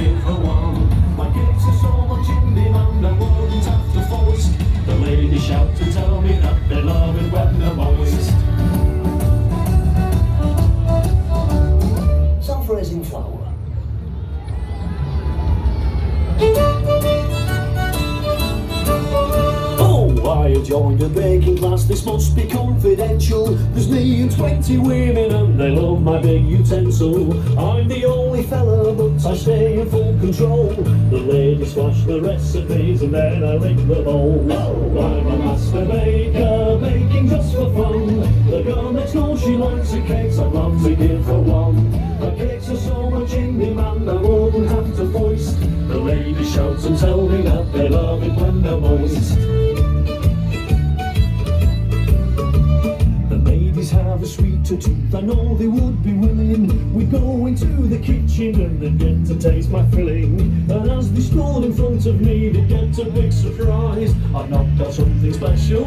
give her one. My cakes are so much in demand I wouldn't have to foist. The ladies shout to tell me that they love it when they're moist. Self-raising flour. I have joined a baking class, this must be confidential. There's me and 20 women and they love my big utensil. I'm the only fella but I stay in full control. The ladies flash the recipes and then I lick the bowl. I'm a master baker, baking just for fun. The girl next door, she likes her cakes, I'd love to give her one. Her cakes are so much in demand I wouldn't have to foist. The ladies shout and tell me that they love it when they're moist. Have a sweeter tooth, I know they would be willing. We'd go into the kitchen and they'd get to taste my filling. And as they stood in front of me, they'd get a big surprise. I've knocked out something special.